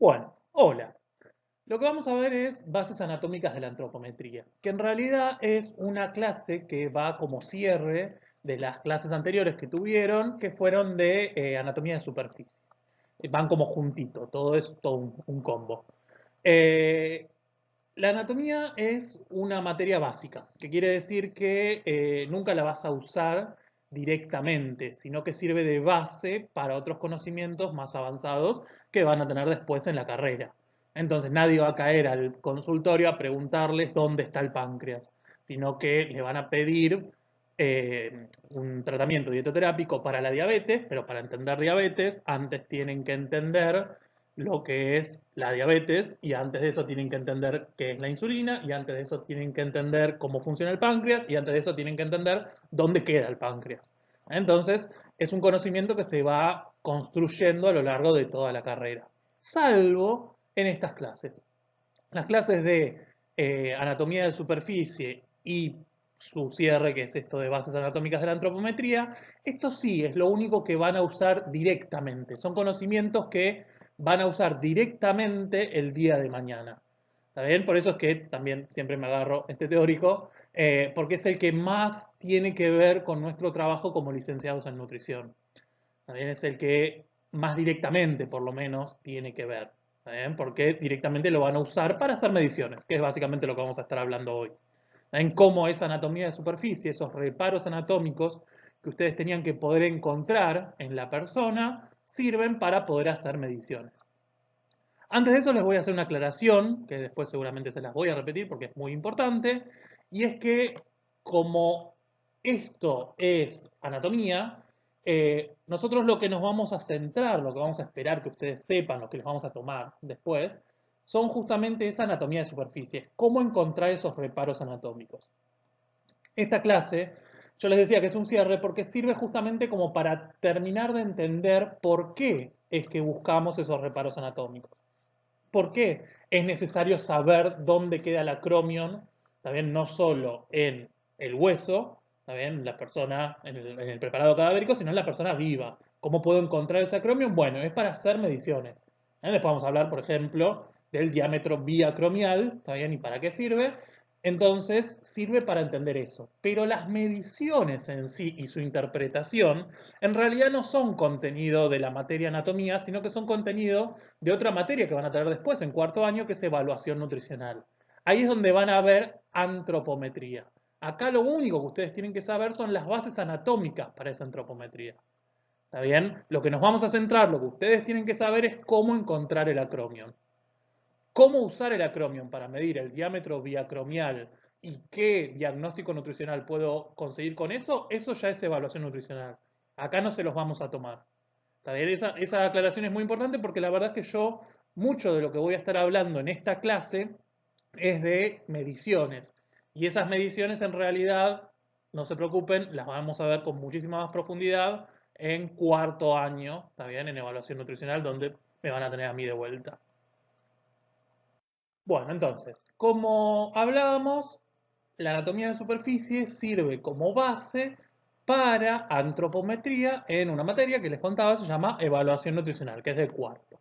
Bueno, hola. Lo que vamos a ver es bases anatómicas de la antropometría, que en realidad es una clase que va como cierre de las clases anteriores que tuvieron, que fueron de anatomía de superficie. Van como juntito, todo es todo un combo. Eh, la anatomía es una materia básica, que quiere decir que nunca la vas a usar directamente, sino que sirve de base para otros conocimientos más avanzados que van a tener después en la carrera. Entonces nadie va a caer al consultorio a preguntarles dónde está el páncreas, sino que le van a pedir un tratamiento dietoterápico para la diabetes, pero para entender diabetes antes tienen que entender lo que es la diabetes y antes de eso tienen que entender qué es la insulina y antes de eso tienen que entender cómo funciona el páncreas y antes de eso tienen que entender dónde queda el páncreas. Entonces, es un conocimiento que se va construyendo a lo largo de toda la carrera, salvo en estas clases. Las clases de anatomía de superficie y su cierre, que es esto de bases anatómicas de la antropometría, esto sí es lo único que van a usar directamente. Son conocimientos que van a usar directamente el día de mañana. ¿Está bien? Por eso es que también siempre me agarro este teórico, porque es el que más tiene que ver con nuestro trabajo como licenciados en nutrición. También es el que más directamente, por lo menos, tiene que ver. ¿Está bien? Porque directamente lo van a usar para hacer mediciones, que es básicamente lo que vamos a estar hablando hoy. En cómo esa anatomía de superficie, esos reparos anatómicos que ustedes tenían que poder encontrar en la persona, sirven para poder hacer mediciones. Antes de eso les voy a hacer una aclaración, que después seguramente se las voy a repetir porque es muy importante, y es que como esto es anatomía, nosotros lo que nos vamos a centrar, lo que vamos a esperar que ustedes sepan, lo que les vamos a tomar después, son justamente esa anatomía de superficie, cómo encontrar esos reparos anatómicos. Esta clase, yo les decía que es un cierre porque sirve justamente como para terminar de entender por qué es que buscamos esos reparos anatómicos. ¿Por qué es necesario saber dónde queda el acromion? También no solo en el hueso, también la persona en el preparado cadavérico, sino en la persona viva. ¿Cómo puedo encontrar ese acromion? Bueno, es para hacer mediciones. Después vamos a hablar, por ejemplo, del diámetro biacromial, ¿está bien? ¿Y para qué sirve? Entonces, sirve para entender eso. Pero las mediciones en sí y su interpretación, en realidad no son contenido de la materia anatomía, sino que son contenido de otra materia que van a tener después, en cuarto año, que es evaluación nutricional. Ahí es donde van a ver antropometría. Acá lo único que ustedes tienen que saber son las bases anatómicas para esa antropometría. ¿Está bien? Lo que nos vamos a centrar, lo que ustedes tienen que saber es cómo encontrar el acromion. ¿Cómo usar el acromion para medir el diámetro biacromial y qué diagnóstico nutricional puedo conseguir con eso? Eso ya es evaluación nutricional. Acá no se los vamos a tomar. ¿Está bien? Esa aclaración es muy importante porque la verdad es que yo, mucho de lo que voy a estar hablando en esta clase es de mediciones. Y esas mediciones en realidad, no se preocupen, las vamos a ver con muchísima más profundidad en cuarto año, ¿está bien? En evaluación nutricional, donde me van a tener a mí de vuelta. Bueno, entonces, como hablábamos, la anatomía de superficie sirve como base para antropometría en una materia que les contaba, se llama evaluación nutricional, que es de cuarto.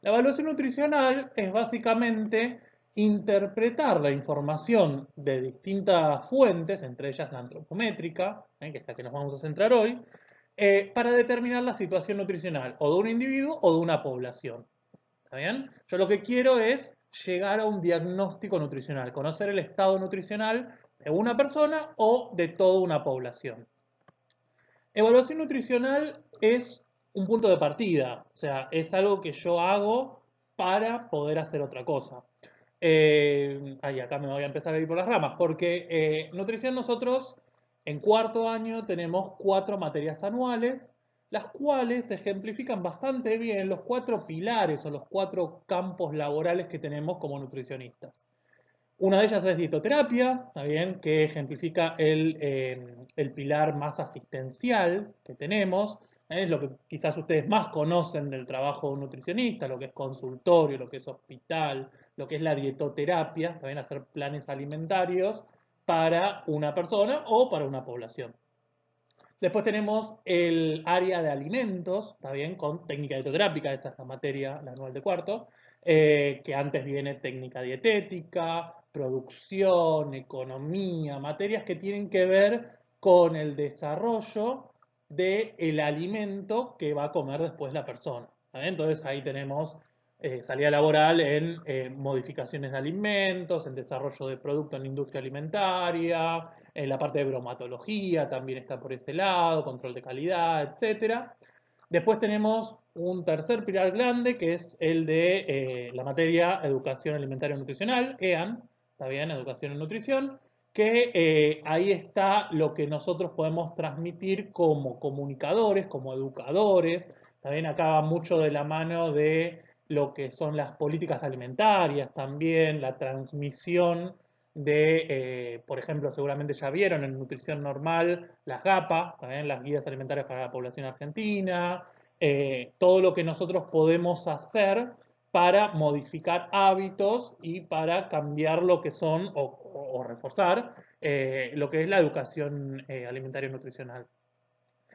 La evaluación nutricional es básicamente interpretar la información de distintas fuentes, entre ellas la antropométrica, que es la que nos vamos a centrar hoy, para determinar la situación nutricional o de un individuo o de una población. ¿Está bien? Yo lo que quiero es llegar a un diagnóstico nutricional, conocer el estado nutricional de una persona o de toda una población. Evaluación nutricional es un punto de partida, o sea, es algo que yo hago para poder hacer otra cosa. Acá me voy a empezar a ir por las ramas, porque nutrición nosotros en cuarto año tenemos 4 materias anuales, las cuales ejemplifican bastante bien los 4 pilares o los 4 campos laborales que tenemos como nutricionistas. Una de ellas es dietoterapia, ¿está bien? Que ejemplifica el pilar más asistencial que tenemos. Es lo que quizás ustedes más conocen del trabajo de un nutricionista, lo que es consultorio, lo que es hospital, lo que es la dietoterapia, también hacer planes alimentarios para una persona o para una población. Después tenemos el área de alimentos, ¿está bien? Con técnica dietoterápica, esa es la materia, la anual de cuarto, que antes viene técnica dietética, producción, economía, materias que tienen que ver con el desarrollo del alimento que va a comer después la persona. ¿Está bien? Entonces ahí tenemos salida laboral en modificaciones de alimentos, en desarrollo de productos en la industria alimentaria, en la parte de bromatología también está por ese lado, control de calidad, etcétera. Después tenemos un tercer pilar grande que es el de la materia Educación Alimentaria y Nutricional, EAN, está bien, Educación y Nutrición, que ahí está lo que nosotros podemos transmitir como comunicadores, como educadores, también acá va mucho de la mano de lo que son las políticas alimentarias también, la transmisión de, por ejemplo, seguramente ya vieron en nutrición normal las GAPA, también las guías alimentarias para la población argentina, todo lo que nosotros podemos hacer para modificar hábitos y para cambiar lo que son o reforzar lo que es la educación alimentaria y nutricional.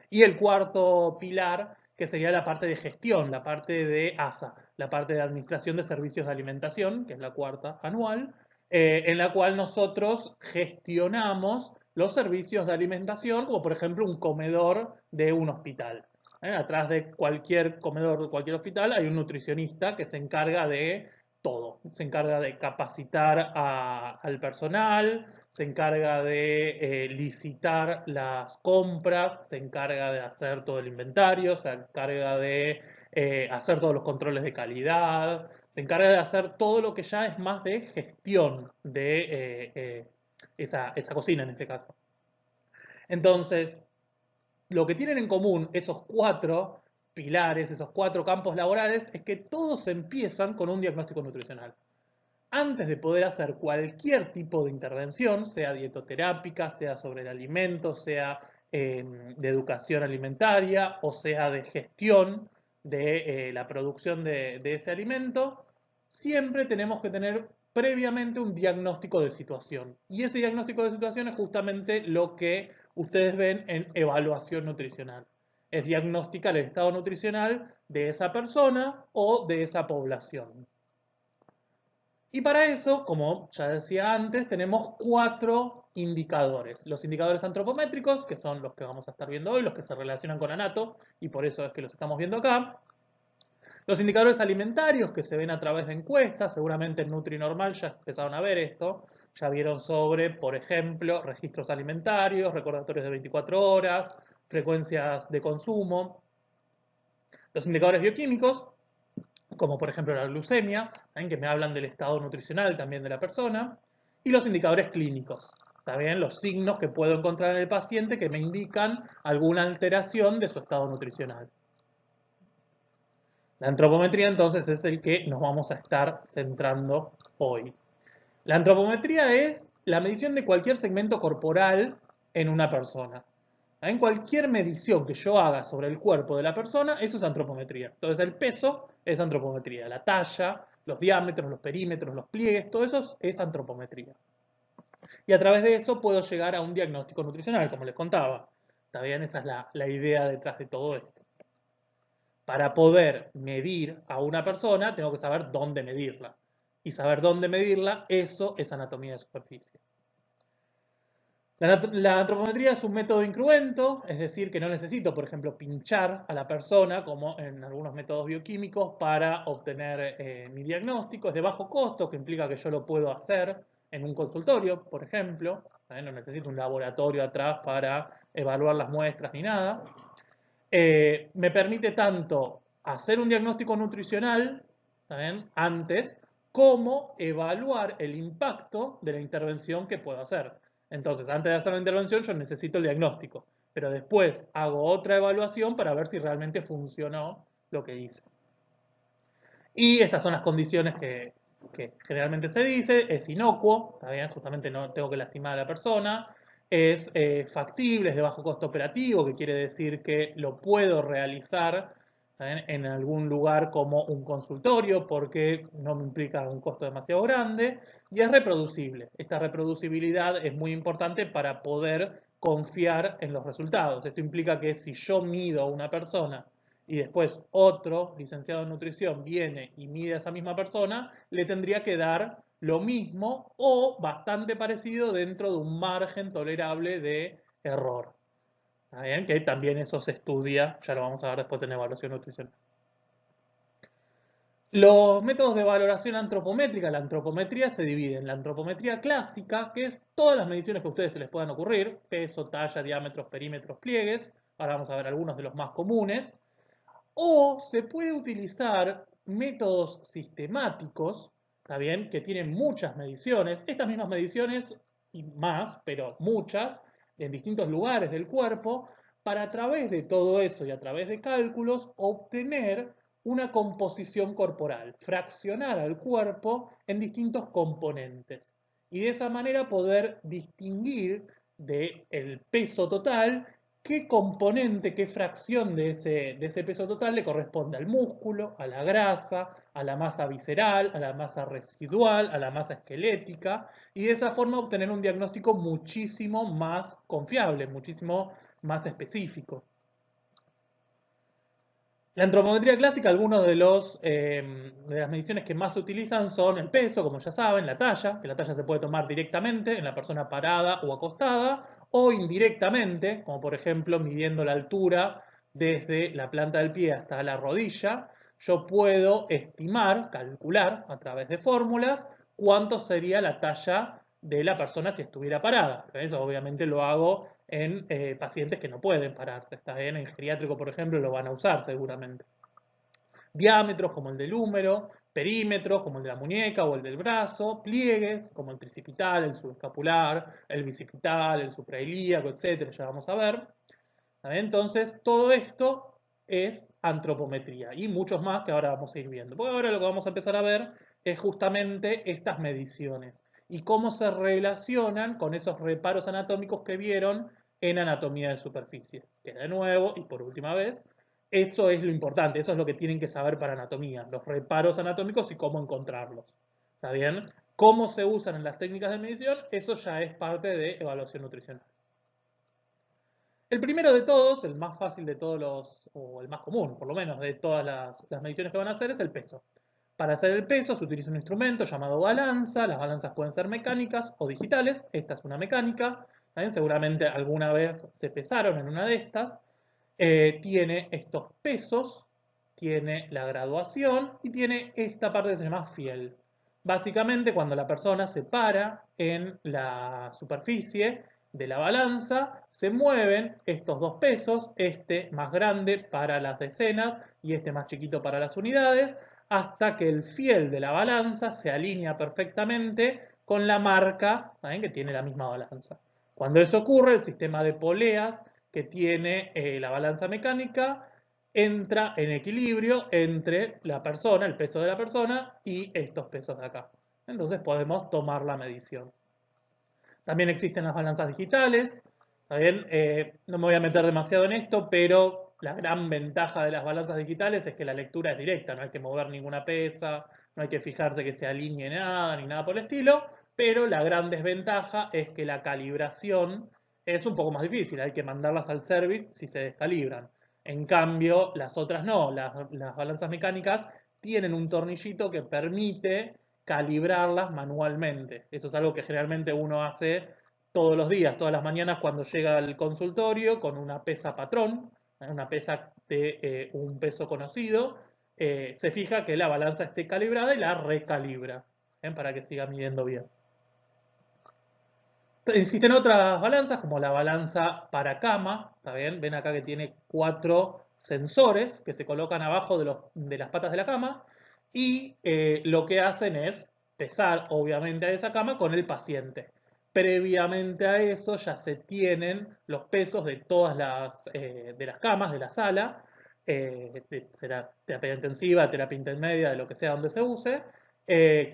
Y el cuarto pilar, que sería la parte de gestión, la parte de ASA, la parte de Administración de Servicios de Alimentación, que es la cuarta anual, en la cual nosotros gestionamos los servicios de alimentación, como por ejemplo un comedor de un hospital. Atrás de cualquier comedor de cualquier hospital hay un nutricionista que se encarga de todo. Se encarga de capacitar al personal, se encarga de licitar las compras, se encarga de hacer todo el inventario, se encarga de hacer todos los controles de calidad, se encarga de hacer todo lo que ya es más de gestión de esa cocina en ese caso. Entonces, lo que tienen en común esos cuatro pilares, esos cuatro campos laborales, es que todos empiezan con un diagnóstico nutricional. Antes de poder hacer cualquier tipo de intervención, sea dietoterápica, sea sobre el alimento, sea de educación alimentaria o sea de gestión de la producción de ese alimento, siempre tenemos que tener previamente un diagnóstico de situación. Y ese diagnóstico de situación es justamente lo que ustedes ven en evaluación nutricional. Es diagnosticar el estado nutricional de esa persona o de esa población. Y para eso, como ya decía antes, tenemos cuatro indicadores. Los indicadores antropométricos, que son los que vamos a estar viendo hoy, los que se relacionan con Anato, y por eso es que los estamos viendo acá. Los indicadores alimentarios, que se ven a través de encuestas, seguramente en NutriNormal ya empezaron a ver esto, ya vieron sobre, por ejemplo, registros alimentarios, recordatorios de 24 horas, frecuencias de consumo. Los indicadores bioquímicos, como por ejemplo la glucemia, que me hablan del estado nutricional también de la persona, y los indicadores clínicos, también los signos que puedo encontrar en el paciente que me indican alguna alteración de su estado nutricional. La antropometría entonces es el que nos vamos a estar centrando hoy. La antropometría es la medición de cualquier segmento corporal en una persona. En cualquier medición que yo haga sobre el cuerpo de la persona, eso es antropometría. Entonces el peso es antropometría, la talla, los diámetros, los perímetros, los pliegues, todo eso es antropometría. Y a través de eso puedo llegar a un diagnóstico nutricional, como les contaba. ¿Está bien? Esa es la idea detrás de todo esto. Para poder medir a una persona, tengo que saber dónde medirla. Y saber dónde medirla, eso es anatomía de superficie. La antropometría es un método incruento, es decir, que no necesito, por ejemplo, pinchar a la persona, como en algunos métodos bioquímicos, para obtener mi diagnóstico. Es de bajo costo, que implica que yo lo puedo hacer en un consultorio, por ejemplo. No necesito un laboratorio atrás para evaluar las muestras ni nada. Me permite tanto hacer un diagnóstico nutricional antes, como evaluar el impacto de la intervención que puedo hacer. Entonces, antes de hacer la intervención, yo necesito el diagnóstico, pero después hago otra evaluación para ver si realmente funcionó lo que hice. Y estas son las condiciones que generalmente se dice: es inocuo, ¿está bien? Justamente no tengo que lastimar a la persona, es factible, es de bajo costo operativo, que quiere decir que lo puedo realizar en algún lugar como un consultorio, porque no me implica un costo demasiado grande, y es reproducible. Esta reproducibilidad es muy importante para poder confiar en los resultados. Esto implica que si yo mido a una persona y después otro licenciado en nutrición viene y mide a esa misma persona, le tendría que dar lo mismo o bastante parecido dentro de un margen tolerable de error. ¿Está bien? Que también eso se estudia, ya lo vamos a ver después en evaluación nutricional. Los métodos de valoración antropométrica, la antropometría se divide en la antropometría clásica, que es todas las mediciones que a ustedes se les puedan ocurrir, peso, talla, diámetros, perímetros, pliegues, ahora vamos a ver algunos de los más comunes, o se puede utilizar métodos sistemáticos, ¿está bien? Que tienen muchas mediciones, estas mismas mediciones y más, pero muchas, en distintos lugares del cuerpo, para a través de todo eso y a través de cálculos obtener una composición corporal, fraccionar al cuerpo en distintos componentes y de esa manera poder distinguir del peso total qué componente, qué fracción de ese peso total le corresponde al músculo, a la grasa, a la masa visceral, a la masa residual, a la masa esquelética, y de esa forma obtener un diagnóstico muchísimo más confiable, muchísimo más específico. La antropometría clásica, algunos de las mediciones que más se utilizan son el peso, como ya saben, la talla, que la talla se puede tomar directamente en la persona parada o acostada, o indirectamente, como por ejemplo midiendo la altura desde la planta del pie hasta la rodilla. Yo puedo estimar, calcular a través de fórmulas, cuánto sería la talla de la persona si estuviera parada. Eso obviamente lo hago en pacientes que no pueden pararse, ¿está bien? En geriátrico, por ejemplo, lo van a usar seguramente. Diámetros como el del húmero, perímetros como el de la muñeca o el del brazo, pliegues como el tricipital, el subescapular, el bicipital, el suprailíaco, etcétera, ya vamos a ver. Entonces, todo esto es antropometría y muchos más que ahora vamos a ir viendo. Porque ahora lo que vamos a empezar a ver es justamente estas mediciones y cómo se relacionan con esos reparos anatómicos que vieron en anatomía de superficie. Que de nuevo, y por última vez, eso es lo importante, eso es lo que tienen que saber para anatomía, los reparos anatómicos y cómo encontrarlos. ¿Está bien? Cómo se usan en las técnicas de medición, eso ya es parte de evaluación nutricional. El primero de todos, el más fácil de todos o el más común, por lo menos, de todas las mediciones que van a hacer, es el peso. Para hacer el peso se utiliza un instrumento llamado balanza. Las balanzas pueden ser mecánicas o digitales. Esta es una mecánica. ¿Saben? Seguramente alguna vez se pesaron en una de estas. Tiene estos pesos, tiene la graduación y tiene esta parte que se llama fiel. Básicamente, cuando la persona se para en la superficie de la balanza, se mueven estos dos pesos, este más grande para las decenas y este más chiquito para las unidades, hasta que el fiel de la balanza se alinea perfectamente con la marca, ¿saben? Que tiene la misma balanza. Cuando eso ocurre, el sistema de poleas que tiene la balanza mecánica entra en equilibrio entre la persona, el peso de la persona y estos pesos de acá. Entonces podemos tomar la medición. También existen las balanzas digitales. ¿Está bien? No me voy a meter demasiado en esto, pero la gran ventaja de las balanzas digitales es que la lectura es directa, no hay que mover ninguna pesa, no hay que fijarse que se alinee nada, ni nada por el estilo, pero la gran desventaja es que la calibración es un poco más difícil, hay que mandarlas al service si se descalibran. En cambio, las otras no, las balanzas mecánicas tienen un tornillito que permite calibrarlas manualmente. Eso es algo que generalmente uno hace todos los días, todas las mañanas cuando llega al consultorio con una pesa patrón, una pesa de un peso conocido, se fija que la balanza esté calibrada y la recalibra para que siga midiendo bien. Existen otras balanzas como la balanza para cama, ¿está bien? Ven acá que tiene 4 sensores que se colocan abajo de las patas de la cama y lo que hacen es pesar obviamente a esa cama con el paciente. Previamente a eso ya se tienen los pesos de todas de las camas de la sala, será terapia intensiva, terapia intermedia, de lo que sea donde se use,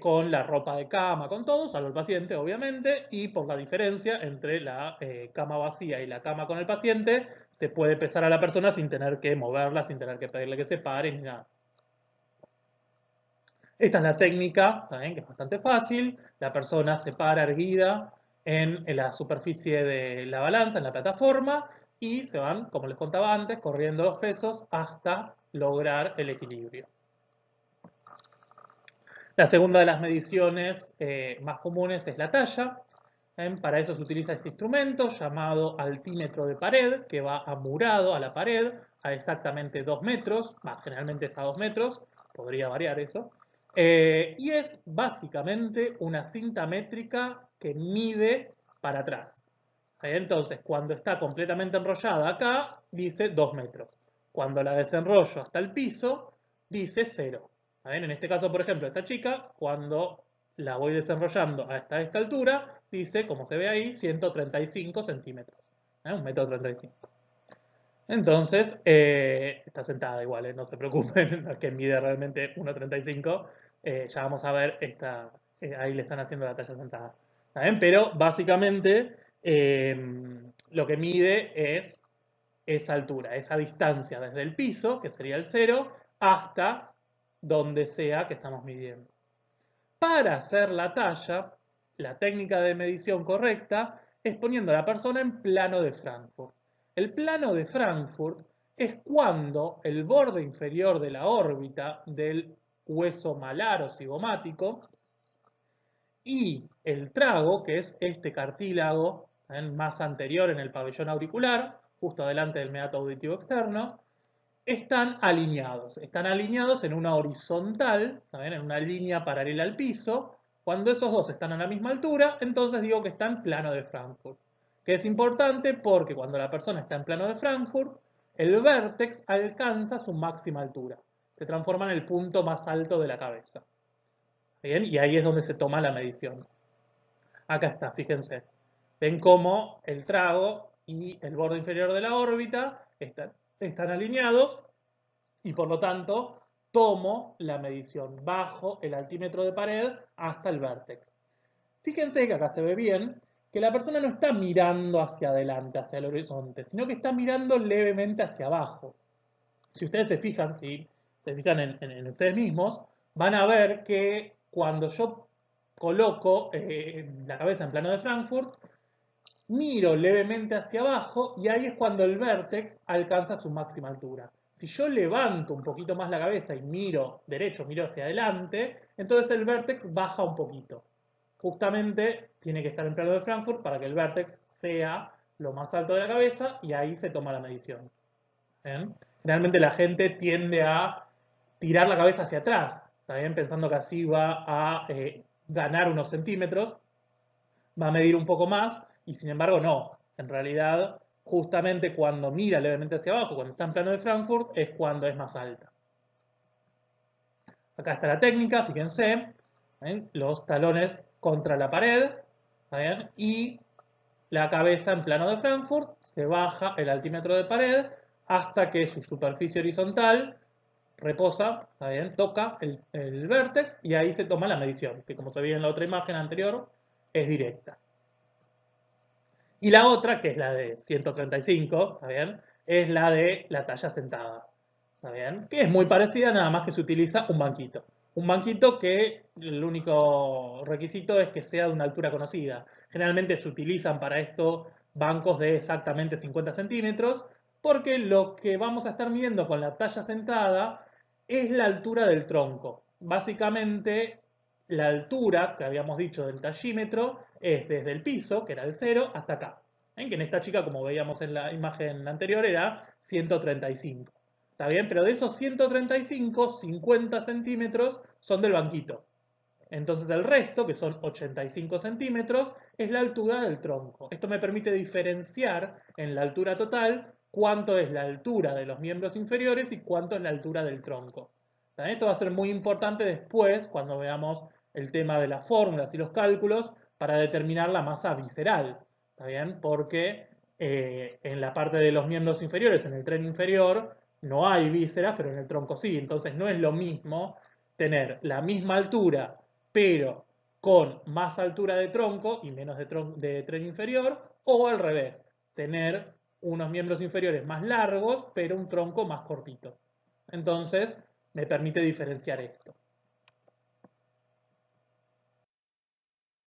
con la ropa de cama, con todo, salvo el paciente, obviamente, y por la diferencia entre la cama vacía y la cama con el paciente, se puede pesar a la persona sin tener que moverla, sin tener que pedirle que se pare, ni nada. Esta es la técnica, también, que es bastante fácil. La persona se para erguida en la superficie de la balanza, en la plataforma, y se van, como les contaba antes, corriendo los pesos hasta lograr el equilibrio. La segunda de las mediciones más comunes es la talla. Para eso se utiliza este instrumento llamado altímetro de pared, que va amurado a la pared a exactamente 2 metros, generalmente es a 2 metros, podría variar eso, y es básicamente una cinta métrica que mide para atrás. Entonces, cuando está completamente enrollada acá, dice 2 metros. Cuando la desenrollo hasta el piso, dice 0. En este caso, por ejemplo, esta chica, cuando la voy desenrollando hasta esta altura, dice, como se ve ahí, 135 centímetros. 1,35 m. Entonces, está sentada igual, no se preocupen, que mide realmente 1,35 m. Ya vamos a ver, ahí le están haciendo la talla sentada. Pero básicamente lo que mide es esa altura, esa distancia desde el piso, que sería el 0, hasta donde sea que estamos midiendo. Para hacer la talla, la técnica de medición correcta es poniendo a la persona en plano de Frankfurt. El plano de Frankfurt es cuando el borde inferior de la órbita del hueso malar o cigomático y el trago, que es este cartílago más anterior en el pabellón auricular, justo adelante del meato auditivo externo, están alineados en una horizontal, en una línea paralela al piso. Cuando esos dos están a la misma altura, entonces digo que está en plano de Frankfurt, que es importante porque cuando la persona está en plano de Frankfurt, el vértex alcanza su máxima altura, se transforma en el punto más alto de la cabeza. ¿Bien? Y ahí es donde se toma la medición. Acá está, fíjense. Ven cómo el trago y el borde inferior de la órbita están alineados y por lo tanto tomo la medición bajo el altímetro de pared hasta el vértex. Fíjense que acá se ve bien que la persona no está mirando hacia adelante, hacia el horizonte, sino que está mirando levemente hacia abajo. Si ustedes se fijan, en ustedes mismos, van a ver que cuando yo coloco la cabeza en plano de Frankfurt, miro levemente hacia abajo y ahí es cuando el vértex alcanza su máxima altura. Si yo levanto un poquito más la cabeza y miro derecho, miro hacia adelante, entonces el vértex baja un poquito. Justamente tiene que estar en plano de Frankfurt para que el vértex sea lo más alto de la cabeza y ahí se toma la medición. ¿Bien? Generalmente la gente tiende a tirar la cabeza hacia atrás, también pensando que así va a ganar unos centímetros, va a medir un poco más, y sin embargo no. En realidad, justamente cuando mira levemente hacia abajo, cuando está en plano de Frankfurt, es cuando es más alta. Acá está la técnica, fíjense, los talones contra la pared, ¿bien? Y la cabeza en plano de Frankfurt, se baja el altímetro de pared hasta que su superficie horizontal reposa, ¿está bien? Toca el vértex y ahí se toma la medición, que como se veía en la otra imagen anterior, es directa. Y la otra, que es la de 135, ¿está bien? Es la de la talla sentada, ¿está bien? Que es muy parecida, nada más que se utiliza un banquito. Un banquito que el único requisito es que sea de una altura conocida. Generalmente se utilizan para esto bancos de exactamente 50 centímetros, porque lo que vamos a estar midiendo con la talla sentada es la altura del tronco. Básicamente, la altura que habíamos dicho del tallímetro es desde el piso, que era el 0, hasta acá. Que en esta chica, como veíamos en la imagen anterior, era 135. ¿Está bien? Pero de esos 135, 50 centímetros son del banquito. Entonces el resto, que son 85 centímetros, es la altura del tronco. Esto me permite diferenciar en la altura total cuánto es la altura de los miembros inferiores y cuánto es la altura del tronco. Esto va a ser muy importante después cuando veamos el tema de las fórmulas y los cálculos para determinar la masa visceral. ¿Está bien? Porque en la parte de los miembros inferiores, en el tren inferior, no hay vísceras, pero en el tronco sí. Entonces no es lo mismo tener la misma altura, pero con más altura de tronco y menos de tren inferior, o al revés, tener unos miembros inferiores más largos, pero un tronco más cortito. Entonces, me permite diferenciar esto.